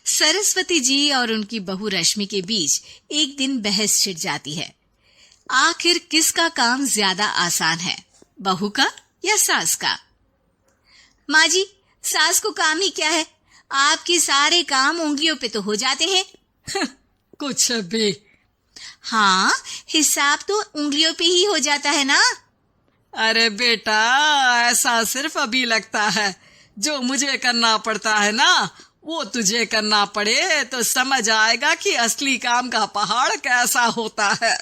सरस्वती जी और उनकी बहू रश्मि के बीच एक दिन बहस छिड़ जाती है। आखिर किसका काम ज्यादा आसान है, बहू का या सास का? माँ जी, सास को काम ही क्या है, आपके सारे काम उंगलियों पे तो हो जाते हैं। कुछ भी। हाँ, हिसाब तो उंगलियों पे ही हो जाता है ना। अरे बेटा, ऐसा सिर्फ अभी लगता है। जो मुझे करना पड़ता है ना, वो तुझे करना पड़े तो समझ आएगा कि असली काम का पहाड़ कैसा होता है।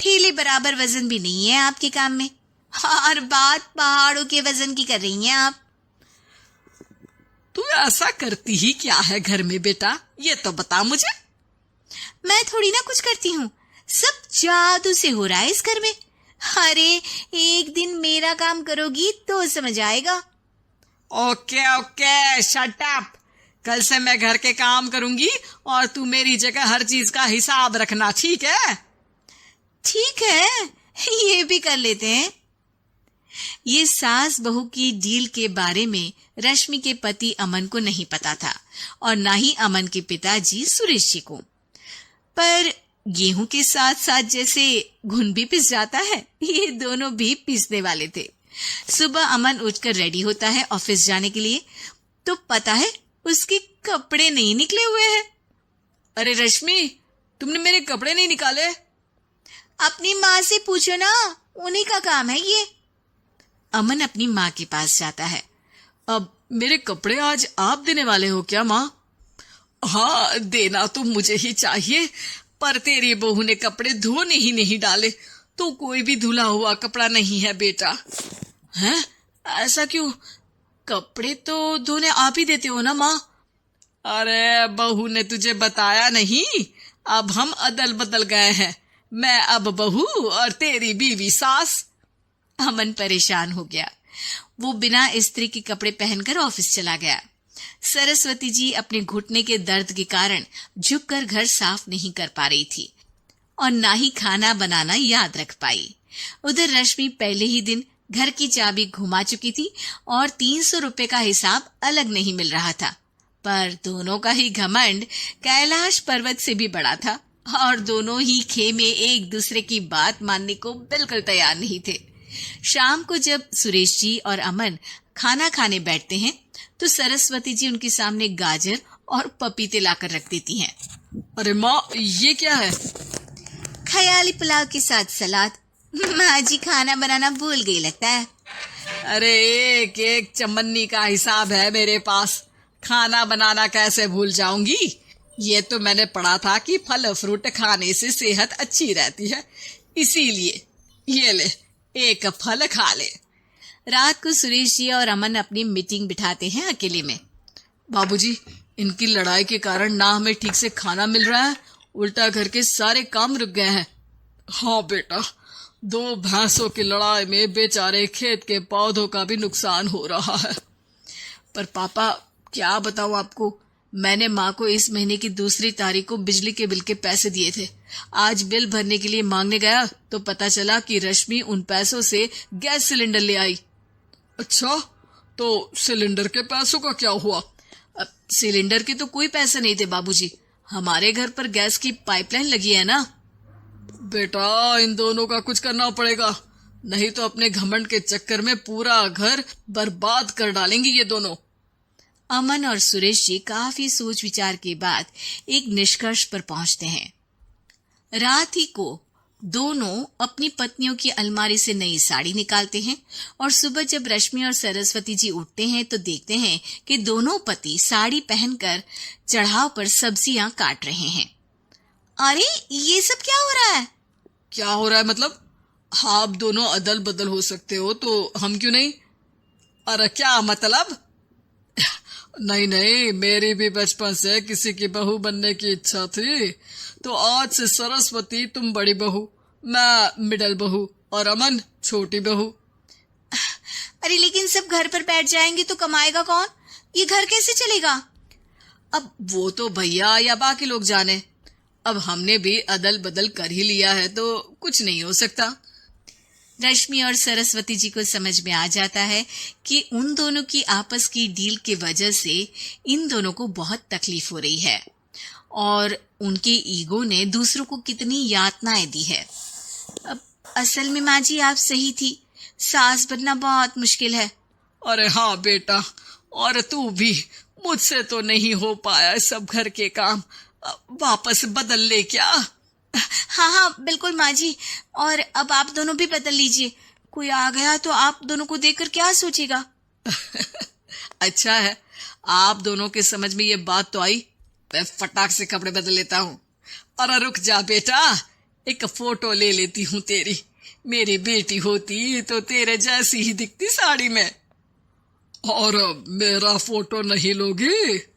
ठेले बराबर वजन भी नहीं है आपके काम में, और बात पहाड़ों के वजन की कर रही हैं आप। तू ऐसा करती ही क्या है घर में बेटा, ये तो बता मुझे। मैं थोड़ी ना कुछ करती हूँ, सब जादू से हो रहा है इस घर में। अरे एक दिन मेरा काम करोगी तो समझ आएगा। Okay okay, shut up. कल से मैं घर के काम करूंगी और तू मेरी जगह हर चीज का हिसाब रखना, ठीक है? ठीक है, ये भी कर लेते हैं। ये सास बहू की डील के बारे में रश्मि के पति अमन को नहीं पता था, और ना ही अमन के पिताजी सुरेश जी को। पर गेहूं के साथ साथ जैसे घुन भी पिस जाता है, ये दोनों भी पीसने वाले थे। सुबह अमन उठकर रेडी होता है ऑफिस जाने के लिए, तो पता है उसके कपड़े नहीं निकले हुए हैं। अरे रश्मि, तुमने मेरे कपड़े नहीं निकाले? अपनी माँ से पूछो ना, उन्हीं का काम है ये। अमन अपनी माँ के पास जाता है। अब मेरे कपड़े आज आप देने वाले हो क्या माँ? हाँ, देना तो मुझे ही चाहिए, पर तेरी बहू ने कपड़े धोने ही नहीं डाले, तो कोई भी धुला हुआ कपड़ा नहीं है बेटा। हैं? ऐसा क्यों? कपड़े तो धोने आप ही देते हो ना माँ? अरे बहू ने तुझे बताया नहीं, अब हम अदल बदल गए हैं। मैं अब बहू और तेरी बीवी सास। अमन परेशान हो गया। वो बिना इस्त्री के कपड़े पहनकर ऑफिस चला गया। सरस्वती जी अपने घुटने के दर्द के कारण झुककर घर साफ नहीं कर पा रही थी, और ना ही खाना बनाना याद रख पाई। उधर रश्मि पहले ही दिन घर की चाबी घुमा चुकी थी और 300 रुपए का हिसाब अलग नहीं मिल रहा था। पर दोनों का ही घमंड कैलाश पर्वत से भी बड़ा था, और दोनों ही खेमे एक दूसरे की बात मानने को बिल्कुल तैयार नहीं थे। शाम को जब सुरेश जी और अमन खाना खाने बैठते हैं, तो सरस्वती जी उनके सामने गाजर और पपीते लाकर रख देती हैं। अरे माँ, ये क्या है? ख्याली पुलाव के साथ सलाद। माँ जी खाना बनाना भूल गई लगता है। अरे एक एक चमन्नी का हिसाब है मेरे पास, खाना बनाना कैसे भूल जाऊंगी? ये तो मैंने पढ़ा था कि फल फ्रूट खाने से सेहत अच्छी रहती है, इसीलिए ये ले, एक फल खा ले। रात को सुरेश जी और अमन अपनी मीटिंग बिठाते हैं अकेले में। बाबूजी, इनकी लड़ाई के कारण ना हमें ठीक से खाना मिल रहा है, उल्टा घर के सारे काम रुक गए हैं। हाँ बेटा, 2 भैंसों की लड़ाई में बेचारे खेत के पौधों का भी नुकसान हो रहा है। पर पापा, क्या बताऊं आपको, मैंने माँ को इस महीने की 2 तारीख को बिजली के बिल के पैसे दिए थे। आज बिल भरने के लिए मांगने गया तो पता चला कि रश्मि उन पैसों से गैस सिलेंडर ले आई। अच्छा, तो सिलेंडर के पैसों का क्या हुआ? सिलेंडर के तो कोई पैसे नहीं थे बाबूजी, हमारे घर पर गैस की पाइपलाइन लगी है ना। बेटा, इन दोनों का कुछ करना पड़ेगा, नहीं तो अपने घमंड के चक्कर में पूरा घर बर्बाद कर डालेंगे ये दोनों। अमन और सुरेश जी काफी सोच विचार के बाद एक निष्कर्ष पर पहुंचते हैं। रात ही को दोनों अपनी पत्नियों की अलमारी से नई साड़ी निकालते हैं, और सुबह जब रश्मि और सरस्वती जी उठते हैं तो देखते हैं कि दोनों पति साड़ी पहनकर चढ़ाव पर सब्जियां काट रहे हैं। अरे ये सब क्या हो रहा है? क्या हो रहा है मतलब? आप दोनों अदल बदल हो सकते हो तो हम क्यों नहीं? अरे क्या मतलब? नहीं नहीं, मेरी भी बचपन से किसी की बहू बनने की इच्छा थी, तो आज से सरस्वती तुम बड़ी बहू, मैं मिडल बहू और अमन छोटी बहू। अरे लेकिन सब घर पर बैठ जाएंगे तो कमाएगा कौन? ये घर कैसे चलेगा? अब वो तो भैया या बाकी लोग जाने, अब हमने भी अदल बदल कर ही लिया है तो कुछ नहीं हो सकता। रश्मि और सरस्वती जी को समझ में आ जाता है कि उन दोनों की आपस की डील की वजह से इन दोनों को बहुत तकलीफ हो रही है और उनके ईगो ने दूसरों को कितनी यातनाएं दी है। अब असल में माँ जी आप सही थी, सास बनना बहुत मुश्किल है। अरे हाँ बेटा, और तू भी, मुझसे तो नहीं हो पाया सब घर के काम, वापस बदल ले क्या? हाँ हाँ बिल्कुल माँ जी, और अब आप दोनों भी बदल लीजिए, कोई आ गया तो आप दोनों को देखकर क्या सोचेगा। अच्छा है, आप दोनों के समझ में ये बात तो आई, मैं फटाक से कपड़े बदल लेता हूँ। अरे रुक जा बेटा, एक फोटो ले लेती हूँ तेरी, मेरी बेटी होती तो तेरे जैसी ही दिखती साड़ी में। और मेरा फोटो नहीं लोगी?